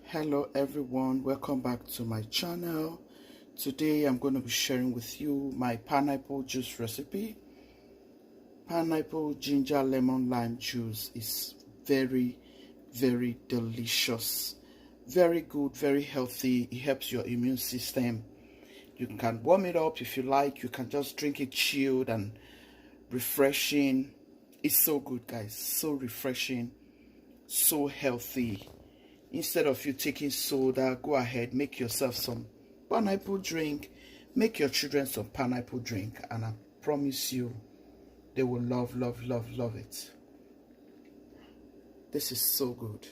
Hello everyone, welcome back to my channel. Today I'm going to be sharing with you my pineapple juice recipe. Pineapple ginger lemon lime juice is very delicious, very good, very healthy. It helps your immune system. You can warm it up if you like. You can just drink it chilled and refreshing. It's so good, guys, so refreshing, so healthy. Instead of you taking soda, go ahead, make yourself some pineapple drink, make your children some pineapple drink, and I promise you they will love it. This is so good.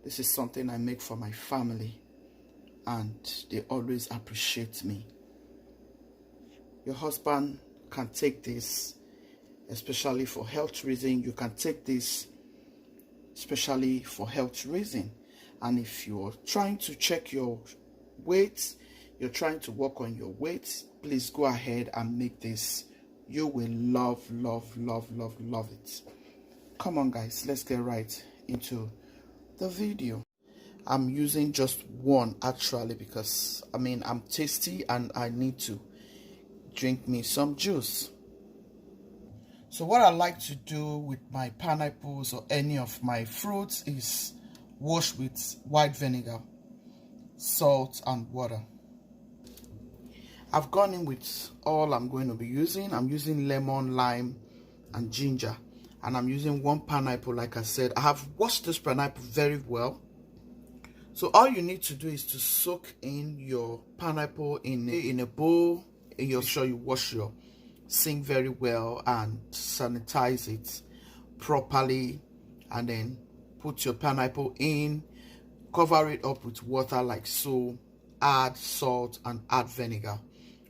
This is something I make for my family and they always appreciate me. Your husband can take this, especially for health reasons. You can take this especially for health reasons. And if you're trying to check your weight, you're trying to work on your weight, please go ahead and make this. You will love it. Come on guys, let's get right into the video. I'm using just one actually because I'm tasty and I need to drink me some juice. So what I like to do with my pineapples or any of my fruits is wash with white vinegar, salt and water. I've gone in with all I'm going to be using. I'm using lemon, lime and ginger, and I'm using one pineapple. Like I said, I have washed this pineapple very well. So all you need to do is to soak in your pineapple in a bowl. You're sure you wash your sink very well and sanitize it properly, and then put your pineapple in, cover it up with water like so, add salt and add vinegar,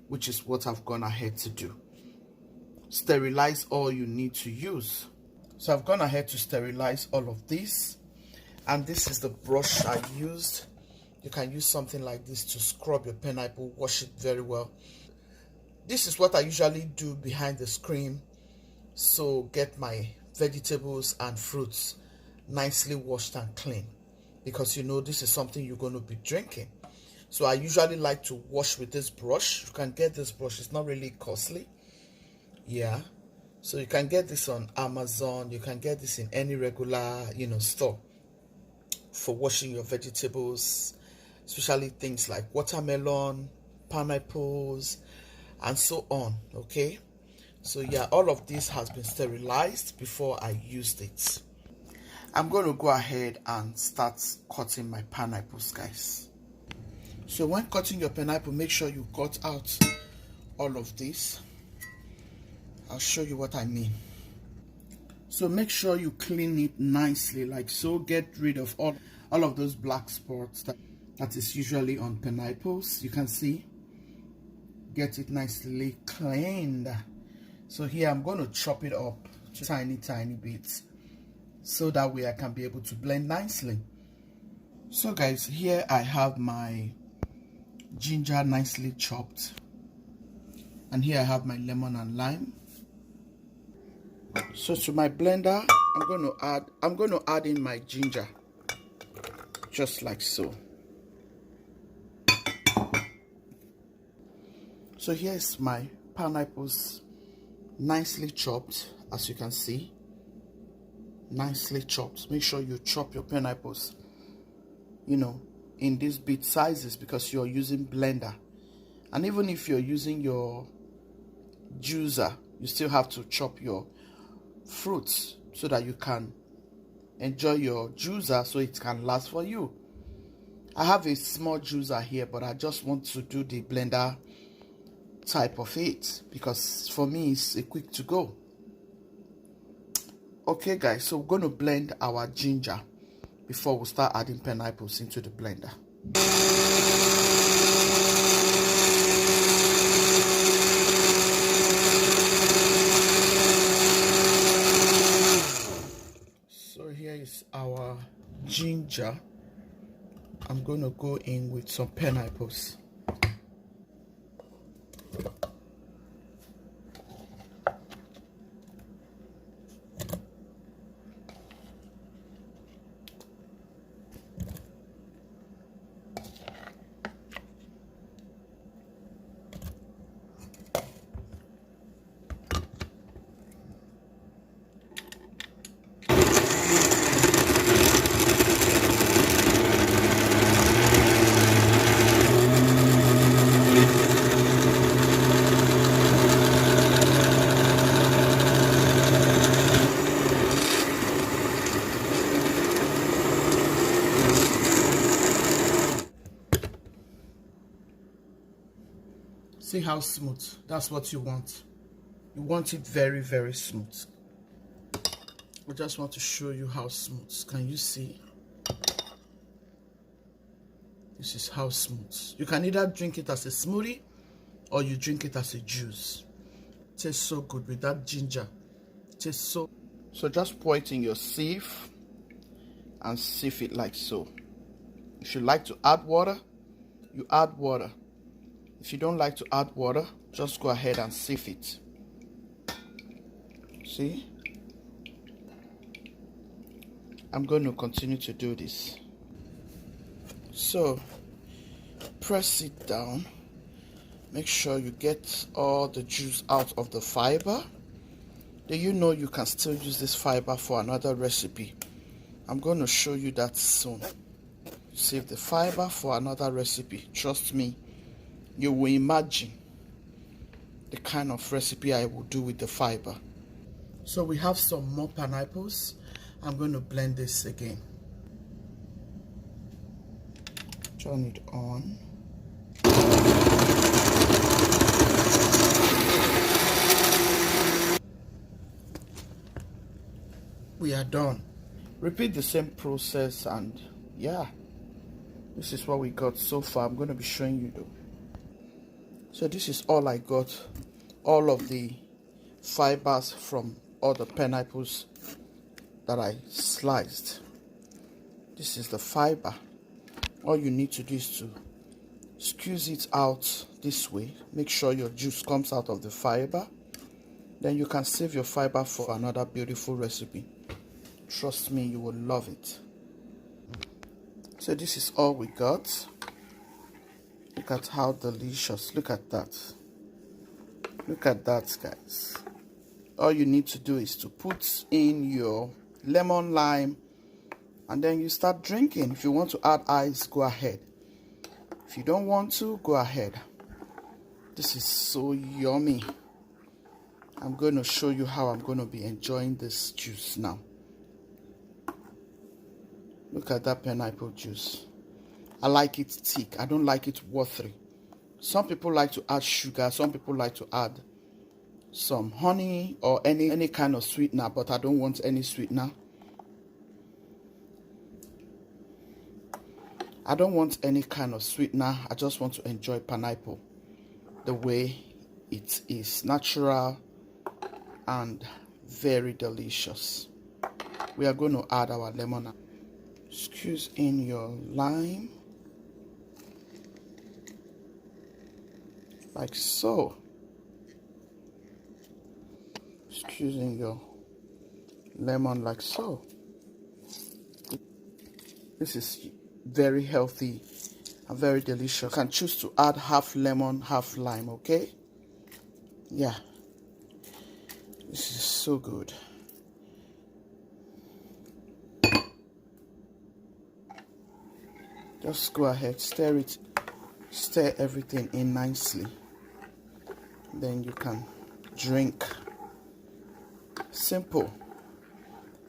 which is what I've gone ahead to do. Sterilize all you need to use. So I've gone ahead to sterilize all of this, and this is the brush I used. You can use something like this to scrub your pineapple, wash it very well. This is what I usually do behind the screen, so get my vegetables and fruits nicely washed and clean, because you know this is something you're going to be drinking. So I usually like to wash with this brush. You can get this brush, it's not really costly. Yeah, so you can get this on Amazon. You can get this in any regular store for washing your vegetables, especially things like watermelon, pineapples and so on. Okay, so yeah, all of this has been sterilized before I used it. I'm going to go ahead and start cutting my pineapples, guys. So when cutting your pineapple, make sure you cut out all of this. I'll show you what I mean. So make sure you clean it nicely like so. Get rid of all of those black spots that is usually on pineapples. You can see, get it nicely cleaned. So here I'm going to chop it up to tiny bits, so that way I can be able to blend nicely. So guys, here I have my ginger nicely chopped, and here I have my lemon and lime. So to my blender, I'm going to add in my ginger, just like so. So here's my pineapples nicely chopped, as you can see. Nicely chopped. Make sure you chop your pineapples in these bit sizes, because you're using blender. And even if you're using your juicer, you still have to chop your fruits so that you can enjoy your juicer, so it can last for you. I have a small juicer here, but I just want to do the blender type of it because for me it's a quick to go. Okay guys, so we're going to blend our ginger before we start adding pineapples into the blender. So here is our ginger. I'm going to go in with some pineapples. See how smooth? That's what you want. You want it very, very smooth. I just want to show you how smooth. Can you see? This is how smooth. You can either drink it as a smoothie or you drink it as a juice. It tastes so good with that ginger. It tastes so. So just pour it in your sieve and sieve it like so. If you like to add water, you add water. If you don't like to add water, just go ahead and sieve it. See? I'm going to continue to do this. So, press it down. Make sure you get all the juice out of the fiber. Do you know you can still use this fiber for another recipe? I'm going to show you that soon. Save the fiber for another recipe. Trust me, you will imagine the kind of recipe I will do with the fiber. So we have some more pineapples. I'm going to blend this again. Turn it on. We are done. Repeat the same process and yeah, this is what we got so far. I'm going to be showing you though. So this is all I got. All of the fibers from all the pineapples that I sliced. This is the fiber. All you need to do is to squeeze it out this way. Make sure your juice comes out of the fiber. Then you can save your fiber for another beautiful recipe. Trust me, you will love it. So this is all we got. Look at how delicious. Look at that. Look at that, guys. All you need to do is to put in your lemon lime and then you start drinking. If you want to add ice, go ahead. If you don't want to, go ahead. This is so yummy. I'm going to show you how I'm going to be enjoying this juice now. Look at that pineapple juice. I like it thick. I don't like it watery. Some people like to add sugar. Some people like to add some honey or any kind of sweetener, but I don't want any sweetener. I don't want any kind of sweetener. I just want to enjoy pineapple the way it is, natural and very delicious. We are going to add our lemon. Squeeze in your lime like so. Squeeze in your lemon like so. This is very healthy and very delicious. You can choose to add half lemon, half lime, okay? Yeah. This is so good. Just go ahead, stir everything in nicely. Then you can drink. Simple.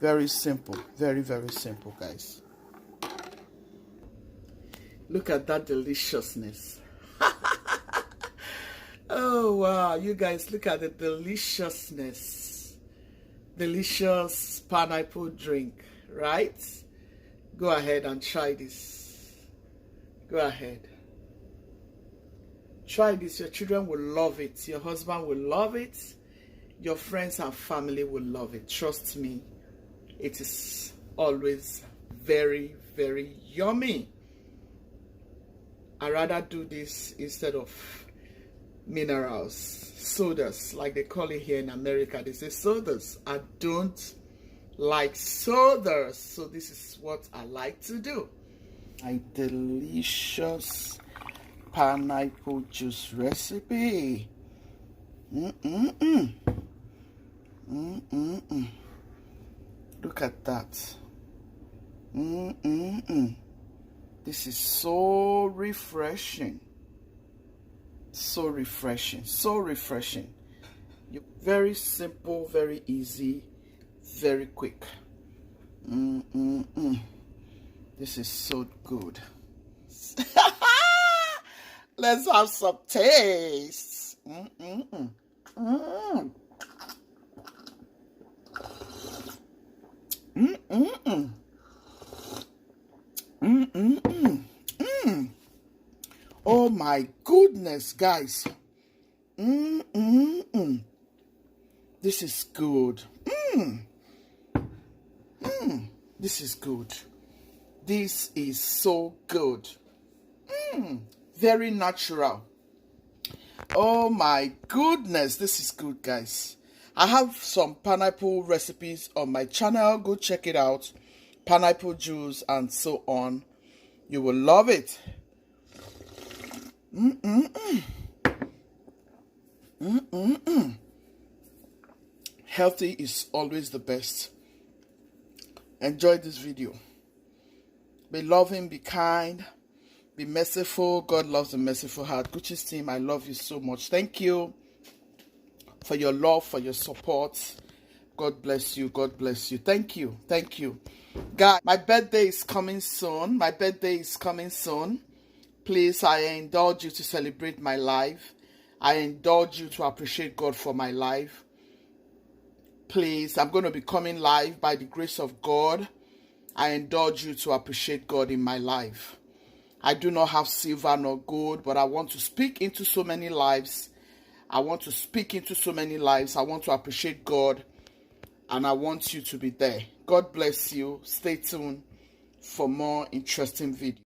Very simple. Very, very simple, guys. Look at that deliciousness. Oh, wow. You guys, look at the deliciousness. Delicious pineapple drink, right? Go ahead and try this. Go ahead. Try this. Your children will love it. Your husband will love it. Your friends and family will love it. Trust me. It is always very, very yummy. I rather do this instead of minerals, sodas, like they call it here in America. They say sodas. I don't like sodas, so this is what I like to do. A delicious pineapple juice recipe. Look at that. This is so refreshing. So refreshing. So refreshing. Very simple, very easy, very quick. This is so good. Let's have some taste. Mm-mm-mm. Mm. Mm-mm-mm. Mm-mm-mm. Mm. Oh my goodness, guys. Mm-mm-mm. This is good. This is good. This is so good. Very natural. Oh my goodness, this is good, guys. I have some pineapple recipes on my channel. Go check it out. Pineapple juice and so on. You will love it. Healthy is always the best. Enjoy this video. Be loving, be kind, be merciful. God loves a merciful heart. Gucci's team, I love you so much. Thank you for your love, for your support. God bless you. God bless you. Thank you. Thank you. Guys, my birthday is coming soon. My birthday is coming soon. Please, I indulge you to celebrate my life. I indulge you to appreciate God for my life. Please, I'm going to be coming live by the grace of God. I indulge you to appreciate God in my life. I do not have silver nor gold, but I want to speak into so many lives. I want to speak into so many lives. I want to appreciate God, and I want you to be there. God bless you. Stay tuned for more interesting videos.